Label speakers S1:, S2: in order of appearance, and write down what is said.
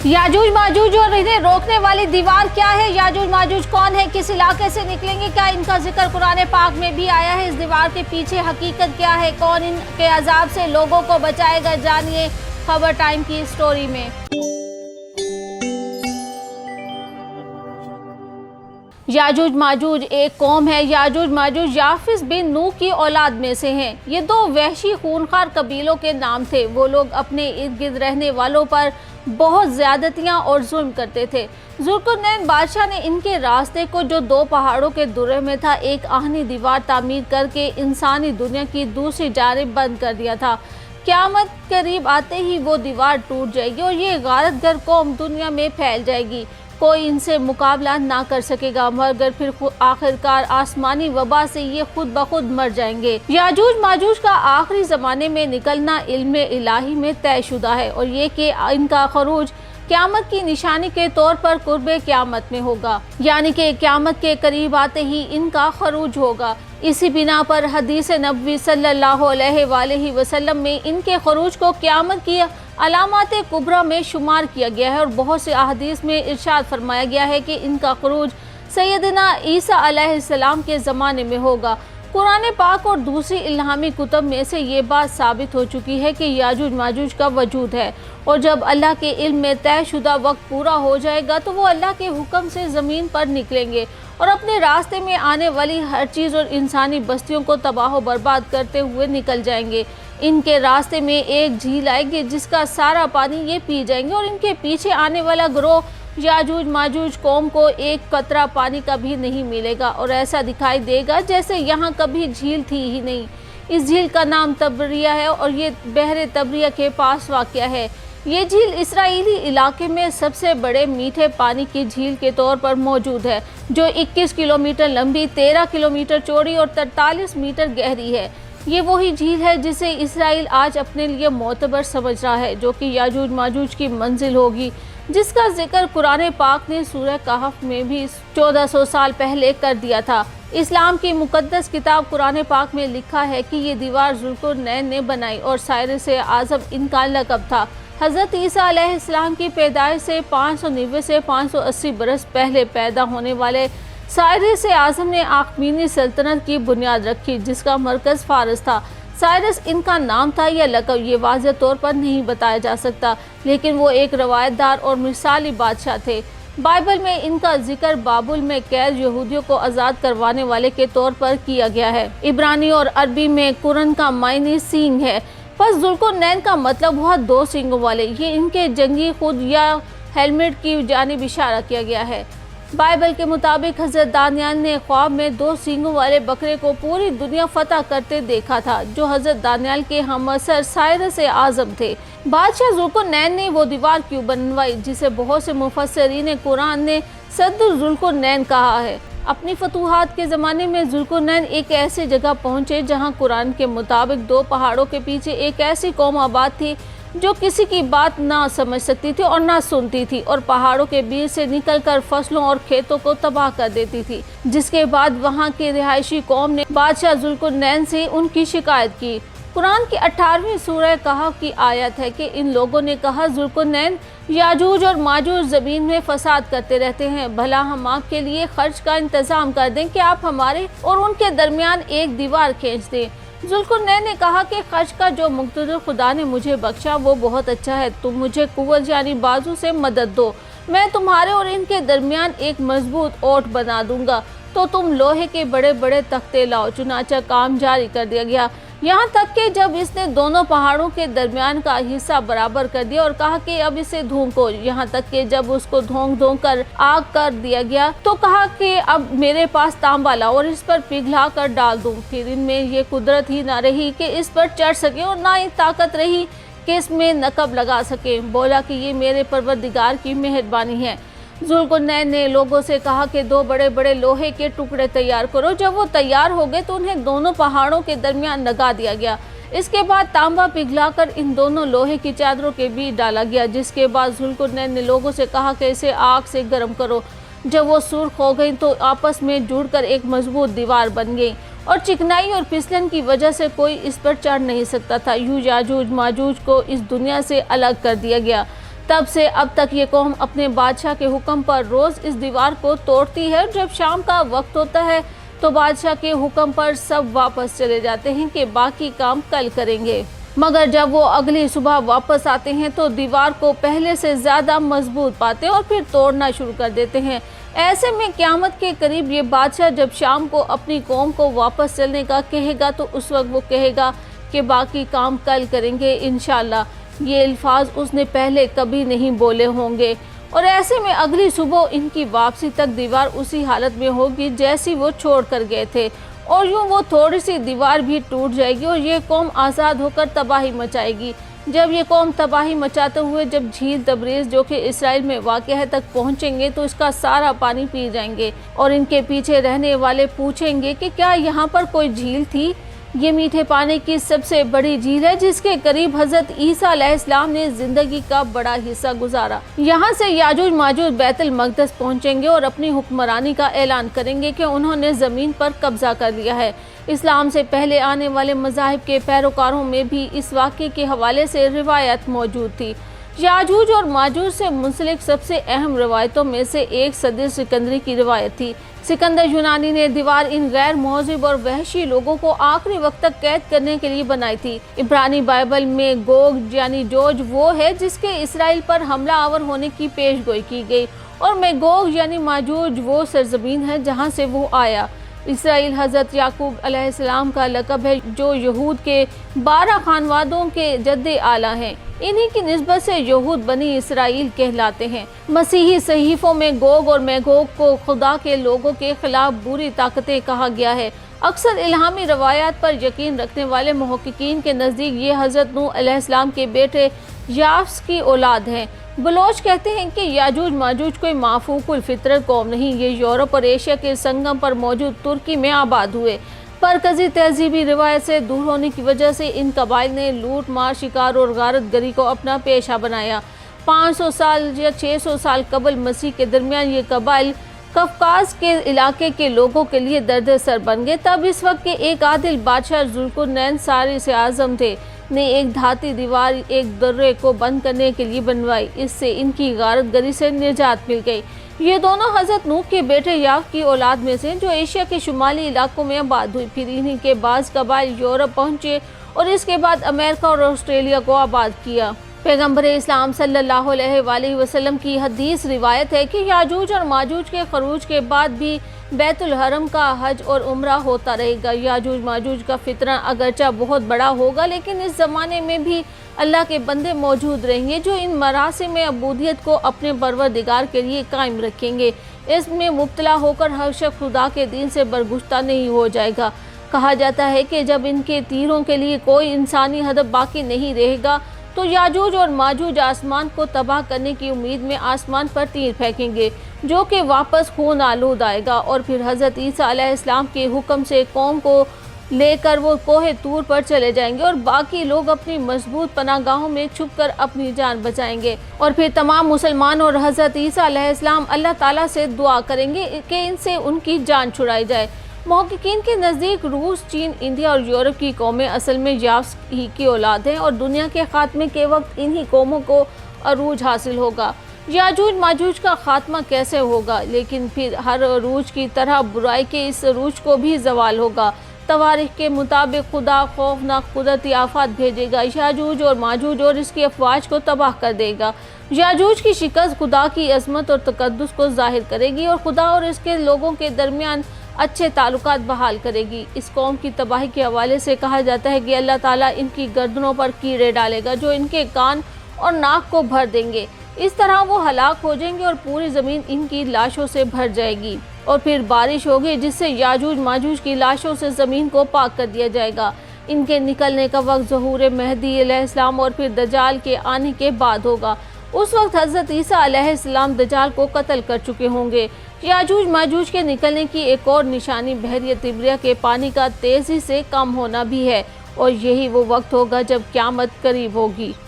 S1: याजूज माजूज और इन्हें रोकने वाली दीवार क्या है? याजूज माजूज कौन है? किस इलाके से निकलेंगे? क्या इनका जिक्र कुरान पाक में भी आया है? इस दीवार के पीछे हकीकत क्या है? कौन इनके अजाब से लोगों को बचाएगा? जानिए खबर टाइम की स्टोरी में। याजूज माजूज एक कौम है। याजूज माजूज याफिस बिन नूह की औलाद में से हैं। ये दो वहशी खूनखार कबीलों के नाम थे। वो लोग अपने इर्द गिर्द रहने वालों पर बहुत ज्यादतियां और जुल्म करते थे। जुल्कुरनैन बादशाह ने इनके रास्ते को, जो दो पहाड़ों के दुर्रे में था, एक आहनी दीवार तामीर करके इंसानी दुनिया की दूसरी जानिब बंद कर दिया था। क़यामत करीब आते ही वो दीवार टूट जाएगी और ये गारतगर कौम दुनिया में फैल जाएगी। कोई इनसे मुकाबला ना कर सकेगा, मगर फिर आखिरकार आसमानी वबा से ये खुद ब खुद मर जाएंगे। याजूज माजूज का आखिरी ज़माने में निकलना इल्म इलाही में तयशुदा है और ये कि इनका खरूज क़यामत की निशानी के तौर पर कुर्बे क़यामत में होगा, यानी कि क़यामत के करीब आते ही इनका खरूज होगा। इसी बिना पर हदीस नबवी सल्लल्लाहु अलैहि वसल्लम में इनके खरूज को क़यामत की अलामात कुबरा में शुमार किया गया है और बहुत से अहादीस में इरशाद फरमाया गया है कि इनका खरूज सैयदना ईसा अलैहिस्सलाम के ज़माने में होगा। कुरान पाक और दूसरी इल्हामी कुतब में से ये बात साबित हो चुकी है कि याजूज माजूज का वजूद है और जब अल्लाह के इल्म में तयशुदा वक्त पूरा हो जाएगा तो वो अल्लाह के हुक्म से ज़मीन पर निकलेंगे और अपने रास्ते में आने वाली हर चीज़ और इंसानी बस्तियों को तबाह बर्बाद करते हुए निकल जाएंगे। इनके रास्ते में एक झील आएगी जिसका सारा पानी ये पी जाएंगे और इनके पीछे आने वाला ग्रोह याजूज माजूज कौम को एक कतरा पानी का भी नहीं मिलेगा और ऐसा दिखाई देगा जैसे यहाँ कभी झील थी ही नहीं। इस झील का नाम तबरिया है और ये बहरे तबरिया के पास वाक़या है। ये झील इसराइली इलाके में सबसे बड़े मीठे पानी की झील के तौर पर मौजूद है, जो 21 किलोमीटर लंबी, 13 किलोमीटर चौड़ी और 43 मीटर गहरी है। ये वही झील है जिसे इसराइल आज अपने लिए मोतबर समझ रहा है, जो कि याजूज माजूज की मंजिल होगी, जिसका जिक्र कुरान पाक ने सूरह कहफ में भी 1400 साल पहले कर दिया था। इस्लाम की मुकद्दस किताब कुरान पाक में लिखा है कि ये दीवार जुल्कुरनैन ने बनाई और साइरस आज़म इनका लक़ब था। हज़रत ईसा अलैहिस्सलाम की पैदाइश से 590 से 580 बरस पहले पैदा होने वाले साइरस आज़म ने आखमीनी सल्तनत की बुनियाद रखी, जिसका मरकज़ फ़ारस था। साइरस इनका नाम था या लक़ब, ये वाज़ेह तौर पर नहीं बताया जा सकता, लेकिन वो एक रवायतदार और मिसाली बादशाह थे। बाइबल में इनका जिक्र बाबुल में कैद यहूदियों को आज़ाद करवाने वाले के तौर पर किया गया है। इब्रानी और अरबी में कुरन का मायने सींग है। बस जुल्कुरनैन का मतलब हुआ दो सींगों वाले। ये इनके जंगी खुद या हेलमेट की जानिब इशारा किया गया है। बाइबल के मुताबिक हज़रत दानियाल ने ख्वाब में दो सींगों वाले बकरे को पूरी दुनिया फतह करते देखा था, जो हज़रत दानियाल के हमअसर साइरस आज़म थे। बादशाह जुल्कुरनैन ने वो दीवार क्यों बनवाई, जिसे बहुत से मुफस्सिरीन कुरान ने सद्दुल जुल्कुरनैन कहा है। अपनी फतूहात के ज़माने में जुल्कुरनैन एक ऐसी जगह पहुँचे जहाँ कुरान के मुताबिक दो पहाड़ों के पीछे एक ऐसी कौम आबाद थी जो किसी की बात ना समझ सकती थी और ना सुनती थी और पहाड़ों के बीच से निकलकर फसलों और खेतों को तबाह कर देती थी। जिसके बाद वहां की रिहायशी कौम ने बादशाह जुल्कुरनैन से उनकी शिकायत की। कुरान की 18वीं सूरह कहफ की आयत है कि इन लोगों ने कहा, जुल्कुरनैन याजूज और माजूज ज़मीन में फसाद करते रहते हैं, भला हम आपके लिए खर्च का इंतज़ाम कर दें कि आप हमारे और उनके दरमियान एक दीवार खींच दें। जुल्कुरनैन ने कहा कि खर्च का जो मुक़्तदर खुदा ने मुझे बख्शा वो बहुत अच्छा है। तुम मुझे कुव्वत यानी बाजू से मदद दो, मैं तुम्हारे और इनके दरमियान एक मजबूत ओट बना दूंगा। तो तुम लोहे के बड़े बड़े तख्ते लाओ। चुनाचा काम जारी कर दिया गया, यहाँ तक कि जब इसने दोनों पहाड़ों के दरमियान का हिस्सा बराबर कर दिया और कहा कि अब इसे धोंको। यहाँ तक कि जब उसको धोंक कर आग कर दिया गया तो कहा कि अब मेरे पास तांबा लाओ और इस पर पिघला कर डाल दूं। फिर इनमें ये कुदरत ही ना रही कि इस पर चढ़ सके और ना ही ताकत रही कि इसमें नकब लगा सके। बोला कि ये मेरे परवरदिगार की मेहरबानी है। जुल्कुरनैन ने लोगों से कहा कि दो बड़े बड़े लोहे के टुकड़े तैयार करो। जब वो तैयार हो गए तो उन्हें दोनों पहाड़ों के दरमियान लगा दिया गया। इसके बाद तांबा पिघलाकर इन दोनों लोहे की चादरों के बीच डाला गया, जिसके बाद जुल्कुरनैन ने लोगों से कहा कि इसे आग से गर्म करो। जब वो सुर्ख हो गई तो आपस में जुड़कर एक मजबूत दीवार बन गई और चिकनाई और फिसलन की वजह से कोई इस पर चढ़ नहीं सकता था। यूं याजूज माजूज को इस दुनिया से अलग कर दिया गया। तब से अब तक ये कौम अपने बादशाह के हुक्म पर रोज इस दीवार को तोड़ती है। जब शाम का वक्त होता है तो बादशाह के हुक्म पर सब वापस चले जाते हैं कि बाकी काम कल करेंगे, मगर जब वो अगली सुबह वापस आते हैं तो दीवार को पहले से ज्यादा मजबूत पाते हैं और फिर तोड़ना शुरू कर देते हैं। ऐसे में क़यामत के करीब ये बादशाह जब शाम को अपनी कौम को वापस चलने का कहेगा तो उस वक्त वो कहेगा कि बाकी काम कल करेंगे इंशाअल्लाह। ये अल्फाज उसने पहले कभी नहीं बोले होंगे और ऐसे में अगली सुबह इनकी वापसी तक दीवार उसी हालत में होगी जैसी वो छोड़ कर गए थे, और यूँ वो थोड़ी सी दीवार भी टूट जाएगी और ये कौम आज़ाद होकर तबाही मचाएगी। जब ये कौम तबाही मचाते हुए जब झील तबरीज़ जो कि इसराइल में वाक़ है तक पहुँचेंगे तो इसका सारा पानी पी जाएंगे और इनके पीछे रहने वाले पूछेंगे कि क्या यहाँ पर कोई झील थी। ये मीठे पानी की सबसे बड़ी झील है जिसके करीब हज़रत ईसा अलैहिस्सलाम ने ज़िंदगी का बड़ा हिस्सा गुजारा। यहाँ से याजूज माजूज बैतुल मक़दस पहुँचेंगे और अपनी हुक्मरानी का ऐलान करेंगे कि उन्होंने ज़मीन पर कब्ज़ा कर लिया है। इस्लाम से पहले आने वाले मज़ाहिब के पैरोकारों में भी इस वाक़े के हवाले से रिवायत मौजूद थी। याजूज और माजूज से मुंसलिक सबसे अहम रवायतों में से एक सदर सिकंदरी की रिवायत थी। सिकंदर यूनानी ने दीवार इन गैर महज़िब और वहशी लोगों को आखिरी वक्त तक कैद करने के लिए बनाई थी। इब्रानी बाइबल में गोग यानी जोज वो है जिसके इसराइल पर हमला आवर होने की पेशगोई की गई, और मैगोग यानी माजूज वो सरजमीन है जहाँ से वो आया। इसराइल हज़रत याकूब अलैहिस्सलाम का लक़ब है जो यहूद के 12 खानवादों के जद्दे आला हैं। इन्हीं की निस्बत से यहूद बनी इसराइल कहलाते हैं। मसीही सहीफ़ों में गोग और मैगोग को खुदा के लोगों के खिलाफ बुरी ताकतें कहा गया है। अक्सर इल्हामी रवायात पर यकीन रखने वाले मुहक्किकीन के नज़दीक ये हज़रत नूह अलैहिस्सलाम के बेटे याफ्स की औलाद हैं। बलोच कहते हैं कि याजूज माजूज कोई माफूकुल फितरत कौम नहीं, ये यूरोप और एशिया के संगम पर मौजूद तुर्की में आबाद हुए। परकजी तहजीबी रिवायत से दूर होने की वजह से इन कबाइल ने लूट मार, शिकार और गारत गरी को अपना पेशा बनाया। 500 साल या 600 साल कबल मसीह के दरमियान ये कबाइल कफकाज के इलाके के लोगों के लिए दर्द सर बन गए। तब इस वक्त के एक आदिल बादशाह ज़ुल्कुरनैन सारी से आज़म थे ने एक धाती दीवार एक दर्रे को बंद करने के लिए बनवाई। इससे इनकी गारत गरी से निजात मिल गई। ये दोनों हज़रत नूह के बेटे याफ की औलाद में से जो एशिया के शुमाली इलाकों में आबाद हुई। फिर इन्हीं के बाज़ कबाइल यूरोप पहुँचे और इसके बाद अमेरिका और ऑस्ट्रेलिया को आबाद किया। पैगम्बर इस्लाम सल्लल्लाहु अलैहि वसल्लम की हदीस रिवायत है कि याजूज और माजूज के खरूज के बाद भी बैतुल हरम का हज और उम्रा होता रहेगा। याजूज माजूज का फितना अगरचा बहुत बड़ा होगा, लेकिन इस ज़माने में भी अल्लाह के बंदे मौजूद रहेंगे जो इन मरासिम में अबूदियत को अपने परवरदिगार के लिए कायम रखेंगे। इसमें मुब्तला होकर हर शख्स खुदा के दीन से बरगुश्ता नहीं हो जाएगा। कहा जाता है कि जब इनके तीरों के लिए कोई इंसानी हदफ बाकी नहीं रहेगा तो याजूज और माजूज आसमान को तबाह करने की उम्मीद में आसमान पर तीर फेंकेंगे जो कि वापस खून आलूद आएगा, और फिर हज़रत ईसा अलैहिस्सलाम के हुक्म से कौम को लेकर वो कोहे तूर पर चले जाएंगे और बाकी लोग अपनी मजबूत पनागाहों में छुपकर अपनी जान बचाएंगे। और फिर तमाम मुसलमान और हज़रत ईसा अलैहिस्सलाम अल्लाह ताला से दुआ करेंगे कि इनसे उनकी जान छुड़ाई जाए। मुहक्किकीन के नज़दीक रूस, चीन, इंडिया और यूरोप की कौमें असल में याफ्स ही की औलाद हैं और दुनिया के खात्मे के वक्त इन्हीं कौमों को अरूज हासिल होगा। याजूज माजूज का खात्मा कैसे होगा, लेकिन फिर हर अरूज की तरह बुराई के इस अरूज को भी जवाल होगा। तवारीख के मुताबिक खुदा खौफनाक कुदरती आफत भेजेगा, याजूज और माजूज और इसकी अफवाज को तबाह कर देगा। याजूज की शिकस्त खुदा की अजमत और तकद्दुस को जाहिर करेगी और खुदा और इसके लोगों के दरमियान अच्छे ताल्लुकात बहाल करेगी। इस कौम की तबाही के हवाले से कहा जाता है कि अल्लाह ताला इनकी गर्दनों पर कीड़े डालेगा जो इनके कान और नाक को भर देंगे। इस तरह वो हलाक हो जाएंगे और पूरी ज़मीन इनकी लाशों से भर जाएगी और फिर बारिश होगी जिससे याजूज माजूज की लाशों से ज़मीन को पाक कर दिया जाएगा। इनके निकलने का वक्त ज़हूर मेहदी अलैहिस्सलाम और फिर दज्जाल के आने के बाद होगा। उस वक्त हज़रत ईसा अलैहिस्सलाम दज्जाल को कत्ल कर चुके होंगे। याजूज माजूज के निकलने की एक और निशानी बहरिया तिब्रिया के पानी का तेज़ी से कम होना भी है और यही वो वक्त होगा जब क़यामत करीब होगी।